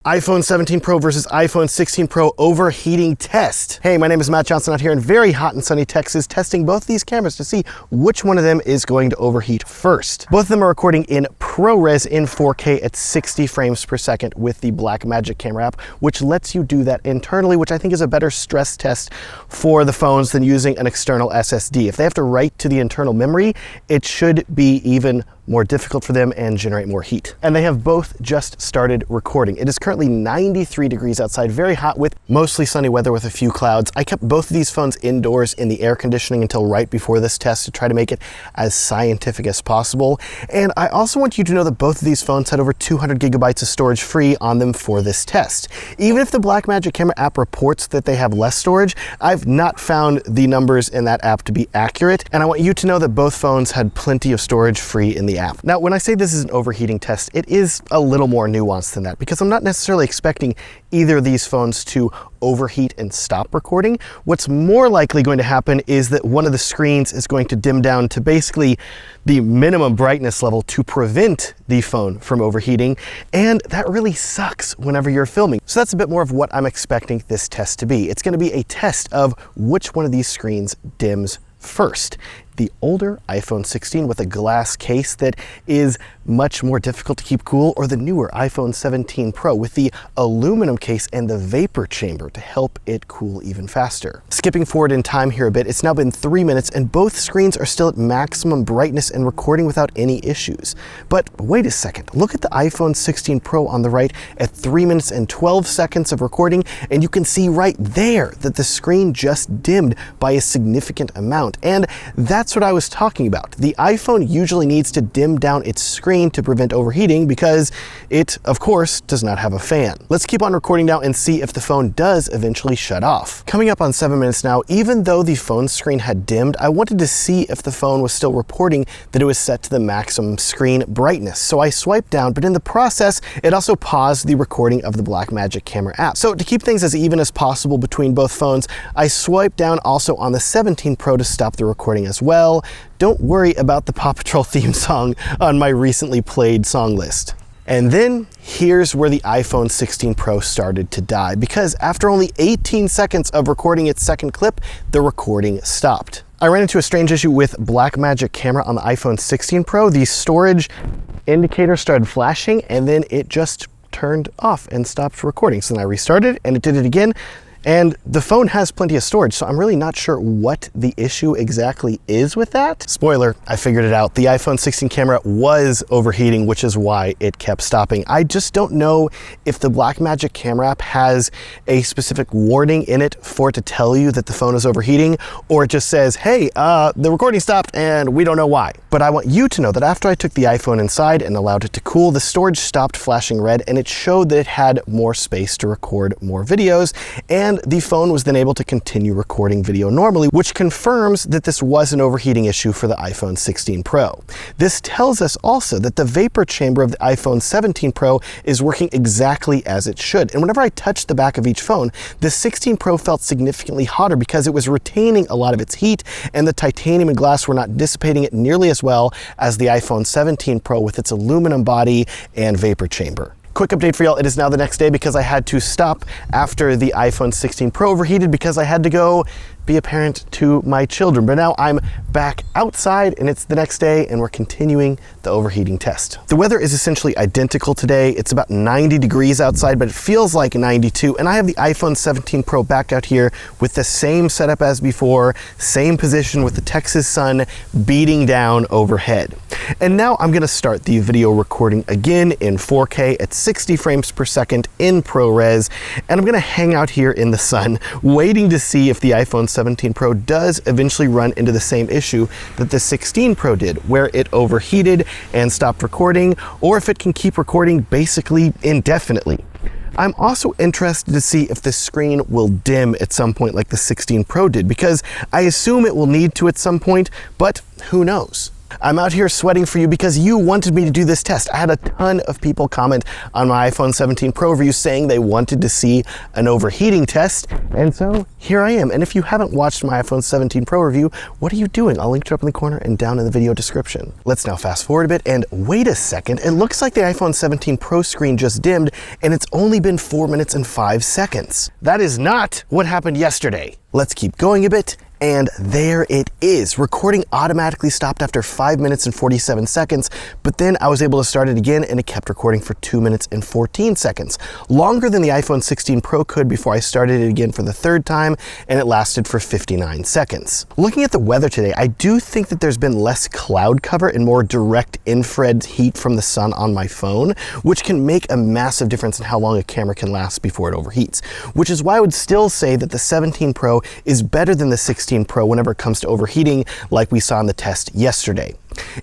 iPhone 17 Pro versus iPhone 16 Pro overheating test. Hey, my name is Matt Johnson out here in very hot and sunny Texas, testing both these cameras to see which one of them is going to overheat first. Both of them are recording in ProRes in 4K at 60 frames per second with the Blackmagic camera app, which lets you do that internally, which I think is a better stress test for the phones than using an external SSD. If they have to write to the internal memory, it should be even more difficult for them and generate more heat. And they have both just started recording. It is currently 93 degrees outside, very hot with mostly sunny weather with a few clouds. I kept both of these phones indoors in the air conditioning until right before this test to try to make it as scientific as possible. And I also want you to know that both of these phones had over 200 gigabytes of storage free on them for this test. Even if the Blackmagic camera app reports that they have less storage, I've not found the numbers in that app to be accurate. And I want you to know that both phones had plenty of storage free in the app. Now, when I say this is an overheating test, it is a little more nuanced than that because I'm not necessarily expecting either of these phones to overheat and stop recording. What's more likely going to happen is that one of the screens is going to dim down to basically the minimum brightness level to prevent the phone from overheating, and that really sucks whenever you're filming. So that's a bit more of what I'm expecting this test to be. It's going to be a test of which one of these screens dims first. The older iPhone 16 with a glass case that is much more difficult to keep cool, or the newer iPhone 17 Pro with the aluminum case and the vapor chamber to help it cool even faster. Skipping forward in time here a bit, it's now been 3 minutes and both screens are still at maximum brightness and recording without any issues. But wait a second, look at the iPhone 16 Pro on the right at 3 minutes and 12 seconds of recording, and you can see right there that the screen just dimmed by a significant amount. And that's what I was talking about. The iPhone usually needs to dim down its screen to prevent overheating because it, of course, does not have a fan. Let's keep on recording now and see if the phone does eventually shut off. Coming up on 7 minutes now, even though the phone screen had dimmed, I wanted to see if the phone was still reporting that it was set to the maximum screen brightness. So I swiped down, but in the process, it also paused the recording of the Blackmagic camera app. So to keep things as even as possible between both phones, I swiped down also on the 17 Pro to stop the recording as well. Don't worry about the Paw Patrol theme song on my recently played song list. And then here's where the iPhone 16 Pro started to die, because after only 18 seconds of recording its second clip, the recording stopped. I ran into a strange issue with Blackmagic camera on the iPhone 16 Pro. The storage indicator started flashing and then it just turned off and stopped recording. So then I restarted and it did it again. And the phone has plenty of storage, so I'm really not sure what the issue exactly is with that. Spoiler, I figured it out. The iPhone 16 camera was overheating, which is why it kept stopping. I just don't know if the Blackmagic camera app has a specific warning in it for it to tell you that the phone is overheating, or it just says, hey, the recording stopped and we don't know why. But I want you to know that after I took the iPhone inside and allowed it to cool, the storage stopped flashing red and it showed that it had more space to record more videos, and the phone was then able to continue recording video normally, which confirms that this was an overheating issue for the iPhone 16 Pro. This tells us also that the vapor chamber of the iPhone 17 Pro is working exactly as it should. And whenever I touched the back of each phone, the 16 Pro felt significantly hotter because it was retaining a lot of its heat, and the titanium and glass were not dissipating it nearly as well as the iPhone 17 Pro with its aluminum body and vapor chamber. Quick update for y'all, it is now the next day because I had to stop after the iPhone 16 Pro overheated because I had to go be a parent to my children. But now I'm back outside and it's the next day and we're continuing the overheating test. The weather is essentially identical today. It's about 90 degrees outside, but it feels like 92. And I have the iPhone 17 Pro back out here with the same setup as before, same position with the Texas sun beating down overhead. And now I'm gonna start the video recording again in 4K at 60 frames per second in ProRes. And I'm gonna hang out here in the sun, waiting to see if the iPhone 17 Pro does eventually run into the same issue that the 16 Pro did, where it overheated and stopped recording, or if it can keep recording basically indefinitely. I'm also interested to see if the screen will dim at some point like the 16 Pro did, because I assume it will need to at some point, but who knows? I'm out here sweating for you because you wanted me to do this test. I had a ton of people comment on my iPhone 17 Pro review saying they wanted to see an overheating test, and so here I am. And if you haven't watched my iPhone 17 Pro review, what are you doing? I'll link it up in the corner and down in the video description. Let's now fast forward a bit and wait a second. It looks like the iPhone 17 Pro screen just dimmed, and it's only been 4 minutes and 5 seconds. That is not what happened yesterday. Let's keep going a bit. And there it is. Recording automatically stopped after 5 minutes and 47 seconds, but then I was able to start it again and it kept recording for 2 minutes and 14 seconds. Longer than the iPhone 16 Pro could before I started it again for the third time, and it lasted for 59 seconds. Looking at the weather today, I do think that there's been less cloud cover and more direct infrared heat from the sun on my phone, which can make a massive difference in how long a camera can last before it overheats, which is why I would still say that the 17 Pro is better than the 16 Pro whenever it comes to overheating, like we saw in the test yesterday.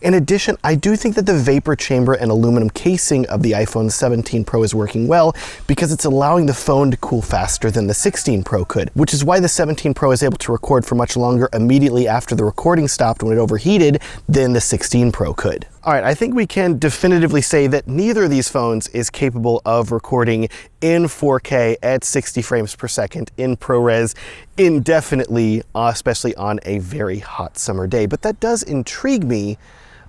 In addition, I do think that the vapor chamber and aluminum casing of the iPhone 17 Pro is working well because it's allowing the phone to cool faster than the 16 Pro could, which is why the 17 Pro is able to record for much longer immediately after the recording stopped when it overheated than the 16 Pro could. All right, I think we can definitively say that neither of these phones is capable of recording in 4K at 60 frames per second in ProRes indefinitely, especially on a very hot summer day. But that does intrigue me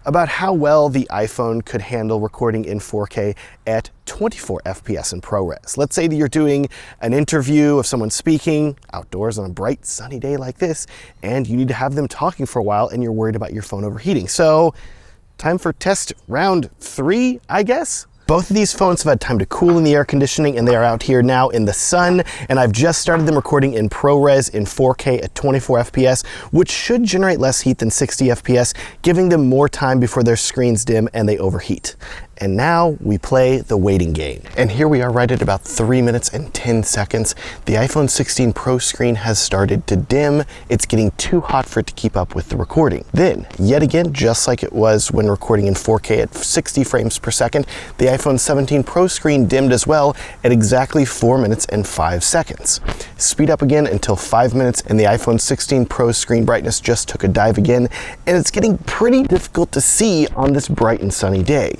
about how well the iPhone could handle recording in 4K at 24 FPS in ProRes. Let's say that you're doing an interview of someone speaking outdoors on a bright sunny day like this, and you need to have them talking for a while and you're worried about your phone overheating. So time for test round 3, I guess? Both of these phones have had time to cool in the air conditioning, and they are out here now in the sun, and I've just started them recording in ProRes in 4K at 24 FPS, which should generate less heat than 60 FPS, giving them more time before their screens dim and they overheat. And now we play the waiting game. And here we are right at about 3 minutes and 10 seconds. The iPhone 16 Pro screen has started to dim. It's getting too hot for it to keep up with the recording. Then, yet again, just like it was when recording in 4K at 60 frames per second, the iPhone 17 Pro screen dimmed as well at exactly 4 minutes and 5 seconds. Speed up again until 5 minutes, and the iPhone 16 Pro screen brightness just took a dive again, and it's getting pretty difficult to see on this bright and sunny day.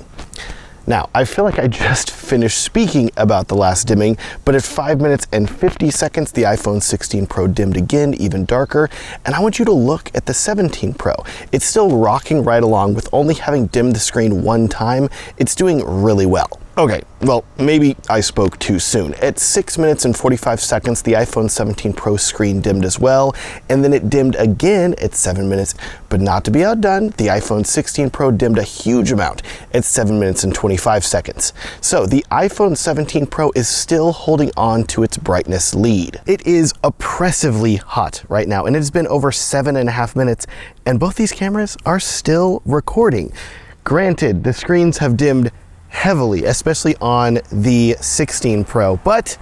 Now, I feel like I just finished speaking about the last dimming, but at 5 minutes and 50 seconds, the iPhone 16 Pro dimmed again, even darker, and I want you to look at the 17 Pro. It's still rocking right along with only having dimmed the screen one time. It's doing really well. Okay, well, maybe I spoke too soon. At 6 minutes and 45 seconds, the iPhone 17 Pro screen dimmed as well, and then it dimmed again at 7 minutes. But not to be outdone, the iPhone 16 Pro dimmed a huge amount at 7 minutes and 25 seconds. So the iPhone 17 Pro is still holding on to its brightness lead. It is oppressively hot right now, and it has been over 7.5 minutes, and both these cameras are still recording. Granted, the screens have dimmed heavily, especially on the 16 Pro, but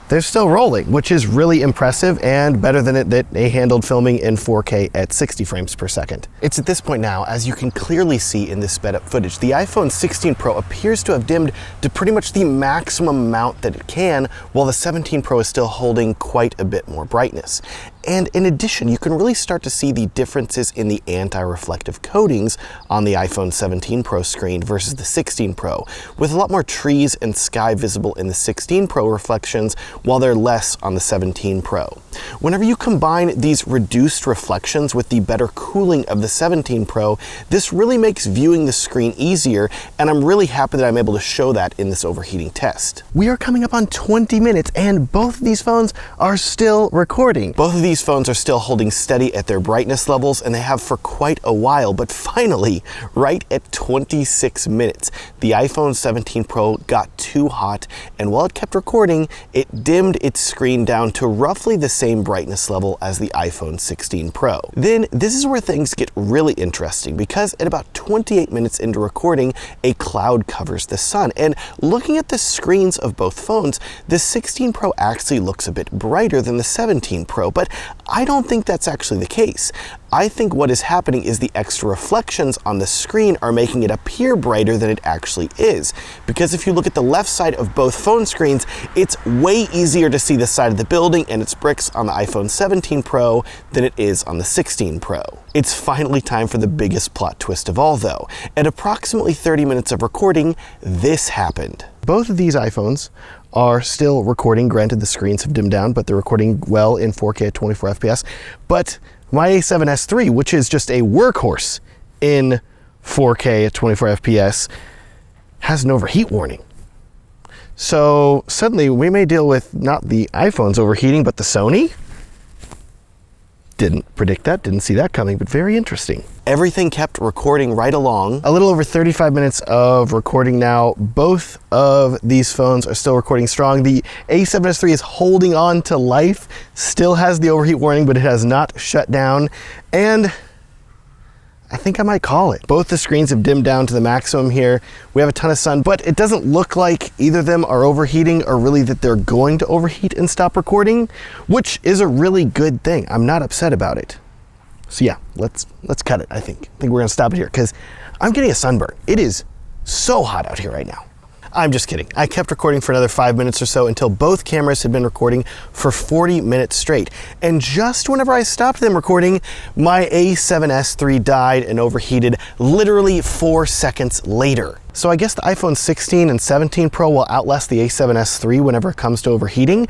they're still rolling, which is really impressive and better than it that they handled filming in 4K at 60 frames per second. It's at this point now, as you can clearly see in this sped up footage, the iPhone 16 Pro appears to have dimmed to pretty much the maximum amount that it can, while the 17 Pro is still holding quite a bit more brightness. And in addition, you can really start to see the differences in the anti-reflective coatings on the iPhone 17 Pro screen versus the 16 Pro, with a lot more trees and sky visible in the 16 Pro reflections, while they're less on the 17 Pro. Whenever you combine these reduced reflections with the better cooling of the 17 Pro, this really makes viewing the screen easier, and I'm really happy that I'm able to show that in this overheating test. We are coming up on 20 minutes, and both of these phones are still recording. Both of these phones are still holding steady at their brightness levels, and they have for quite a while, but finally, right at 26 minutes, the iPhone 17 Pro got too hot, and while it kept recording, it dimmed its screen down to roughly the same brightness level as the iPhone 16 Pro. Then this is where things get really interesting, because at about 28 minutes into recording, a cloud covers the sun, and looking at the screens of both phones, the 16 Pro actually looks a bit brighter than the 17 Pro, but I don't think that's actually the case. I think what is happening is the extra reflections on the screen are making it appear brighter than it actually is. Because if you look at the left side of both phone screens, it's way easier to see the side of the building and its bricks on the iPhone 17 Pro than it is on the 16 Pro. It's finally time for the biggest plot twist of all though. At approximately 30 minutes of recording, this happened. Both of these iPhones are still recording. Granted, the screens have dimmed down, but they're recording well in 4K at 24 FPS. But my A7S III, which is just a workhorse in 4K at 24 FPS, has an overheat warning. So suddenly we may deal with not the iPhone's overheating, but the Sony. Didn't predict that, didn't see that coming, but very interesting. Everything kept recording right along. A little over 35 minutes of recording now. Both of these phones are still recording strong. The A7S III is holding on to life, still has the overheat warning, but it has not shut down. And I think I might call it. Both the screens have dimmed down to the maximum here. We have a ton of sun, but it doesn't look like either of them are overheating or really that they're going to overheat and stop recording, which is a really good thing. I'm not upset about it. So yeah, let's cut it, I think. I think we're gonna stop it here because I'm getting a sunburn. It is so hot out here right now. I'm just kidding. I kept recording for another 5 minutes or so until both cameras had been recording for 40 minutes straight. And just whenever I stopped them recording, my A7S III died and overheated literally 4 seconds later. So I guess the iPhone 16 and 17 Pro will outlast the A7S III whenever it comes to overheating.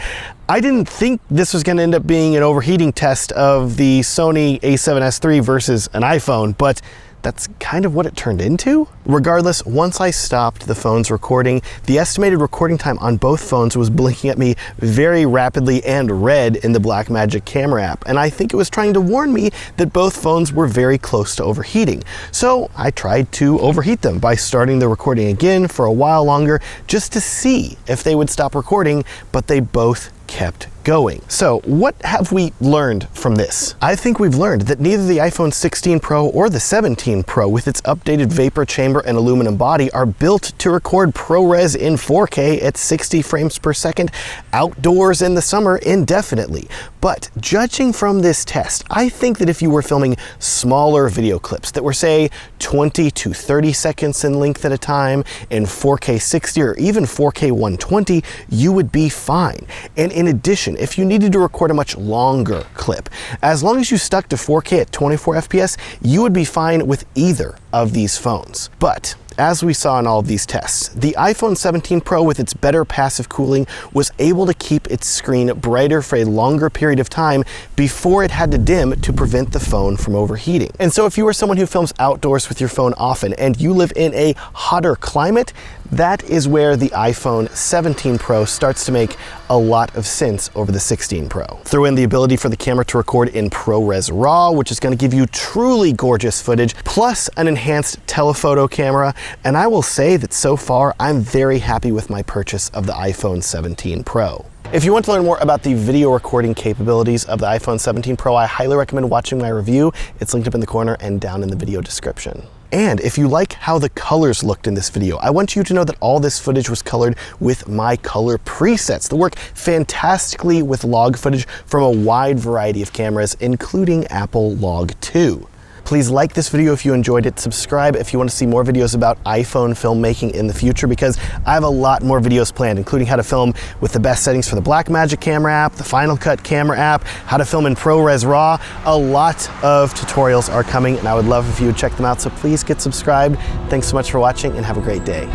I didn't think this was gonna end up being an overheating test of the Sony A7S III versus an iPhone, but that's kind of what it turned into. Regardless, once I stopped the phone's recording, the estimated recording time on both phones was blinking at me very rapidly and red in the Blackmagic camera app. And I think it was trying to warn me that both phones were very close to overheating. So I tried to overheat them by starting the recording again for a while longer just to see if they would stop recording, but they both kept going. So what have we learned from this? I think we've learned that neither the iPhone 16 Pro or the 17 Pro with its updated vapor chamber and aluminum body are built to record ProRes in 4K at 60 frames per second outdoors in the summer indefinitely. But judging from this test, I think that if you were filming smaller video clips that were say 20 to 30 seconds in length at a time in 4K 60 or even 4K 120, you would be fine. And in addition, if you needed to record a much longer clip, as long as you stuck to 4K at 24 FPS, you would be fine with either of these phones. But as we saw in all of these tests, the iPhone 17 Pro with its better passive cooling was able to keep its screen brighter for a longer period of time before it had to dim to prevent the phone from overheating. And so if you are someone who films outdoors with your phone often and you live in a hotter climate, that is where the iPhone 17 Pro starts to make a lot of sense over the 16 Pro. Throw in the ability for the camera to record in ProRes RAW, which is going to give you truly gorgeous footage, plus an enhanced telephoto camera, and I will say that so far I'm very happy with my purchase of the iPhone 17 Pro. If you want to learn more about the video recording capabilities of the iPhone 17 Pro, I highly recommend watching my review. It's linked up in the corner and down in the video description. And if you like how the colors looked in this video, I want you to know that all this footage was colored with my color presets that work fantastically with log footage from a wide variety of cameras, including Apple Log 2. Please like this video if you enjoyed it, subscribe if you want to see more videos about iPhone filmmaking in the future, because I have a lot more videos planned, including how to film with the best settings for the Blackmagic camera app, the Final Cut camera app, how to film in ProRes RAW. A lot of tutorials are coming and I would love if you would check them out, so please get subscribed. Thanks so much for watching and have a great day.